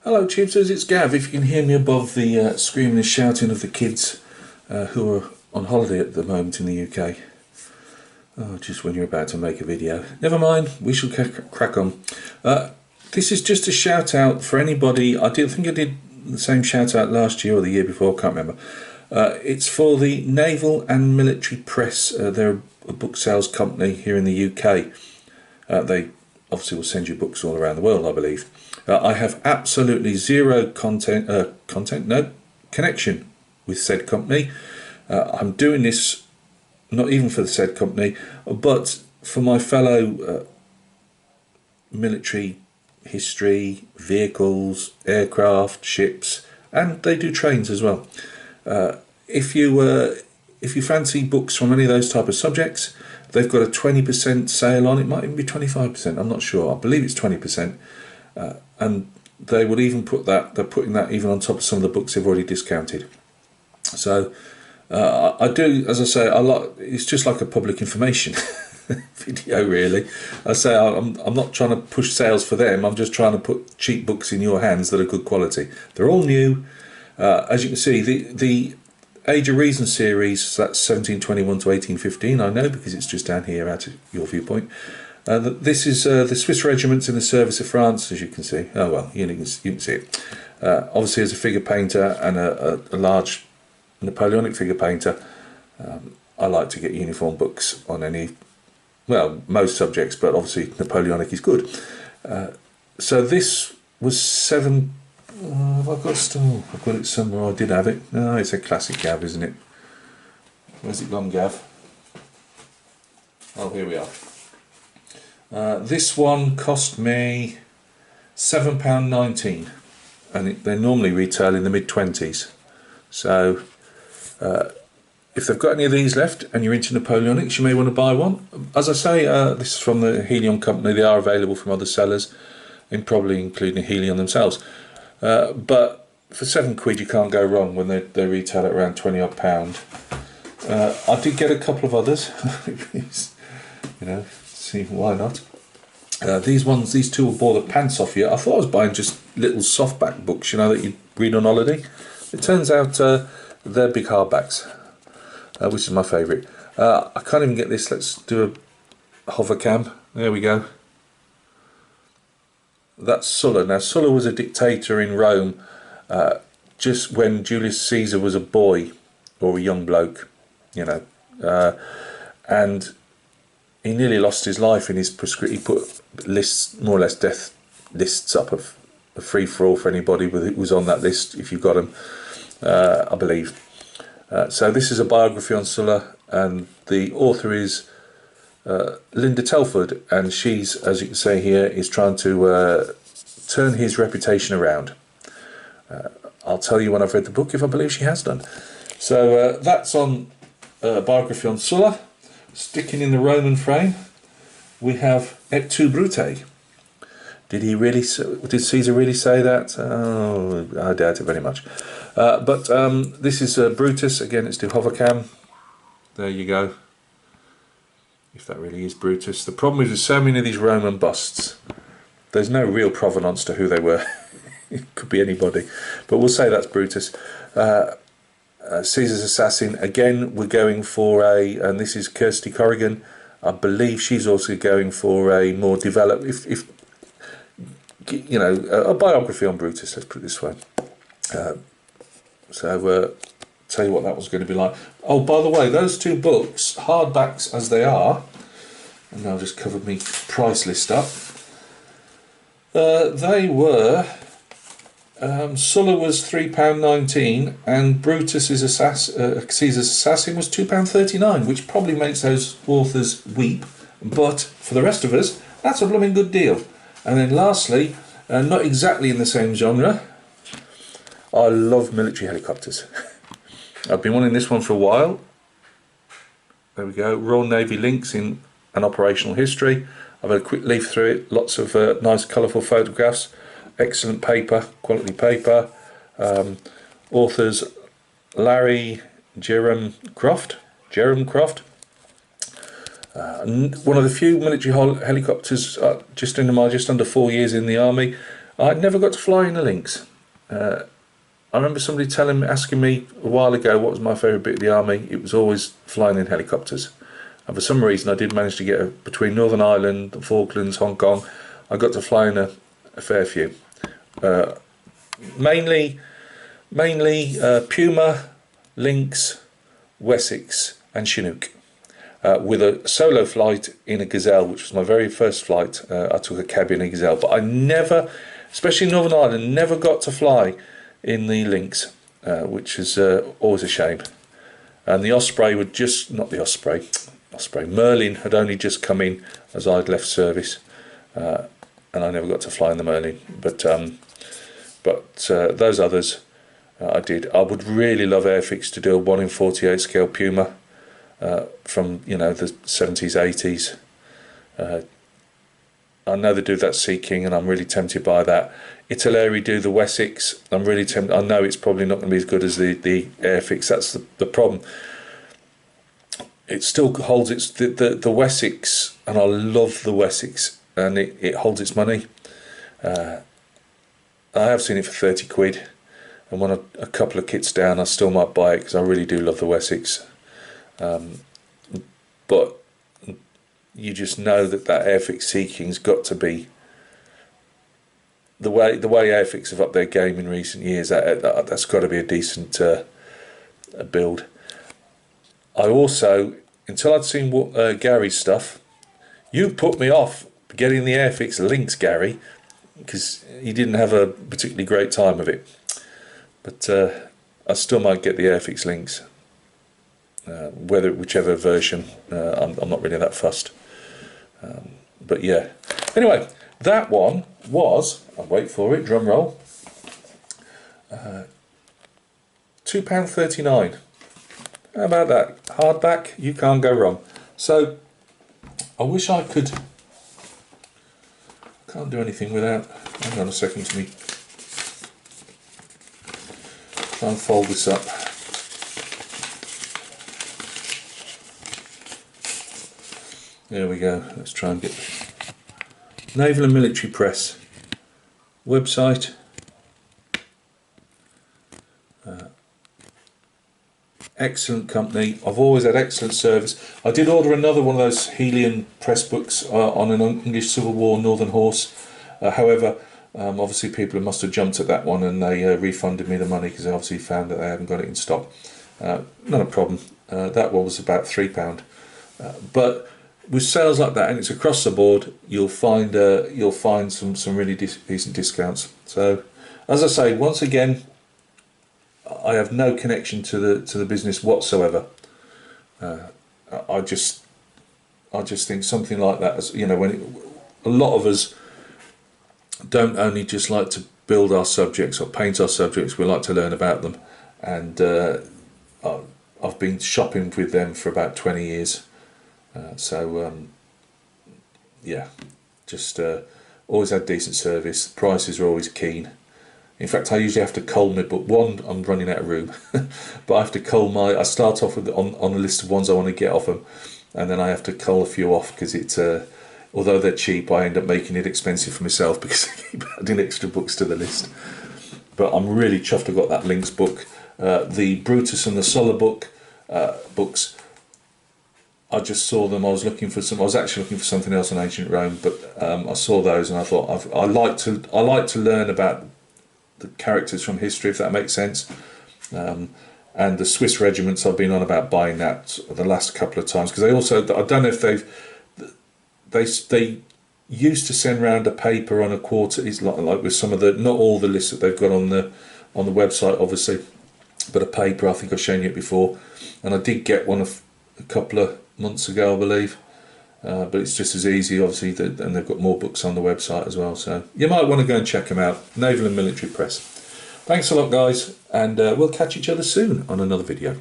Hello Tubesters, it's Gav. If you can hear me above the screaming and shouting of the kids who are on holiday at the moment in the UK. Oh, just when you're about to make a video. Never mind, we shall crack on. This is just a shout out for anybody. I think I did the same shout out last year or the year before, I can't remember. It's for the Naval and Military Press. They're a book sales company here in the UK. They obviously will send you books all around the world, I believe. I have absolutely zero connection with said company. I'm doing this not even for the said company, but for my fellow military history, vehicles, aircraft, ships, and they do trains as well. If you fancy books from any of those type of subjects, they've got a 20% sale on. It might even be 25%. I'm not sure. I believe it's 20%. And they would even put that, they're putting that even on top of some of the books they've already discounted. So I do, as I say, it's just like a public information video really. I say I'm not trying to push sales for them, I'm just trying to put cheap books in your hands that are good quality. They're all new. As you can see, the Age of Reason series, so that's 1721 to 1815, I know because it's just down here out of your viewpoint. This is the Swiss regiments in the service of France, as you can see. Oh well, you can see it. Obviously, as a figure painter and a large Napoleonic figure painter, I like to get uniform books on most subjects, but obviously Napoleonic is good. So this was I've got it somewhere. I did have it. No, it's a classic Gav, isn't it? Where's it gone, Gav? Oh, here we are. This one cost me £7.19, and they normally retail in the mid-20s. So if they've got any of these left and you're into Napoleonics, you may want to buy one. As I say, this is from the Helion company. They are available from other sellers, and probably including Helion themselves. But for £7 you can't go wrong when they retail at around £20 odd. I did get a couple of others. See, why not? These two will bore the pants off you. I thought I was buying just little softback books, that you read on holiday. It turns out they're big hardbacks, which is my favourite. I can't even get this. Let's do a hover cam. There we go. That's Sulla. Now, Sulla was a dictator in Rome just when Julius Caesar was a boy or a young bloke, and he nearly lost his life in his he put lists, more or less death lists up of a free-for-all for anybody who was on that list, if you got them, I believe. So this is a biography on Sulla, and the author is Linda Telford, and she's, as you can see here, is trying to turn his reputation around. I'll tell you when I've read the book if I believe she has done. So that's on biography on Sulla. Sticking in the Roman frame, we have Et tu, Brute. Did Caesar really say that? Oh, I doubt it very much. But this is Brutus. Again, let's do hovercam. There you go. If that really is Brutus. The problem is with so many of these Roman busts, there's no real provenance to who they were. It could be anybody. But we'll say that's Brutus. Caesar's assassin, again we're going for and this is Kirsty Corrigan. I believe she's also going for a more developed, a biography on Brutus, let's put it this way. Tell you what that was going to be like. Oh, by the way, those two books, hardbacks as they are, and I'll just cover me price list up, they were Sulla was £3.19 and Brutus's Caesar's Assassin was £2.39, which probably makes those authors weep, but for the rest of us, that's a blooming good deal. And then lastly, not exactly in the same genre, I love military helicopters. I've been wanting this one for a while. There we go, Royal Navy Links in an operational history. I've had a quick leaf through it, lots of nice colourful photographs. Excellent paper, quality paper. Authors Larry Jerram Croft. One of the few military helicopters just under 4 years in the army. I never got to fly in the Lynx. I remember somebody asking me a while ago what was my favourite bit of the army. It was always flying in helicopters. And for some reason I did manage to get between Northern Ireland, the Falklands, Hong Kong, I got to fly in a fair few. Mainly Puma, Lynx, Wessex and Chinook. With a solo flight in a Gazelle, which was my very first flight. I took a cab in a Gazelle, but I never, especially in Northern Ireland, never got to fly in the Lynx, which is always a shame. And the Osprey would just, not the Osprey, Merlin had only just come in as I'd left service, and I never got to fly in the Merlin. But those others I did. I would really love Airfix to do a 1 in 48 scale Puma. From the 70s, 80s. I know they do that Sea King, and I'm really tempted by that. Italeri do the Wessex. I'm really tempted. I know it's probably not going to be as good as the Airfix. That's the problem. It still holds its the Wessex, and I love the Wessex, and it holds its money. I have seen it for 30 quid, and when a couple of kits down, I still might buy it because I really do love the Wessex. But you just know that Airfix Sea King's got to be the way Airfix have upped their game in recent years. That's got to be a decent build. I also, until I'd seen Gary's stuff, you put me off getting the Airfix Lynx, Gary, because he didn't have a particularly great time of it. But I still might get the Airfix Lynx. Whichever version, I'm not really that fussed. But yeah. Anyway, that one was, I'll wait for it, drum roll, £2.39. How about that? Hardback, you can't go wrong. So, I wish I could, can't do anything without, hang on a second to me, try and fold this up. There we go. Let's try and get Naval and Military Press website. Excellent company. I've always had excellent service. I did order another one of those Helian press books on an English Civil War Northern Horse. However, obviously people must have jumped at that one, and they refunded me the money because they obviously found that they haven't got it in stock. Not a problem. That one was about £3. But with sales like that, and it's across the board, you'll find some really decent discounts. So, as I say, once again, I have no connection to the business whatsoever. I just think something like that, when a lot of us don't only just like to build our subjects or paint our subjects, we like to learn about them, and I've been shopping with them for about 20 years. Yeah, just always had decent service. Prices are always keen. In fact, I usually have to cull my book. One, I'm running out of room, but I have to cull I start off with on a list of ones I want to get off them, and then I have to cull a few off because it's although they're cheap, I end up making it expensive for myself because I keep adding extra books to the list. But I'm really chuffed I got that Lynx book. The Brutus and the Sulla books. I just saw them. I was actually looking for something else on ancient Rome, but I saw those and I thought I like to learn about the characters from history, if that makes sense. And the Swiss regiments, I've been on about buying that the last couple of times because they also, I don't know if they used to send round a paper on a quarter. It's like with some of the, not all the lists that they've got on the website, obviously, but a paper. I think I've shown you it before, and I did get one a couple of months ago, I believe. But it's just as easy, obviously, and they've got more books on the website as well. So you might want to go and check them out. Naval and Military Press. Thanks a lot, guys, and we'll catch each other soon on another video.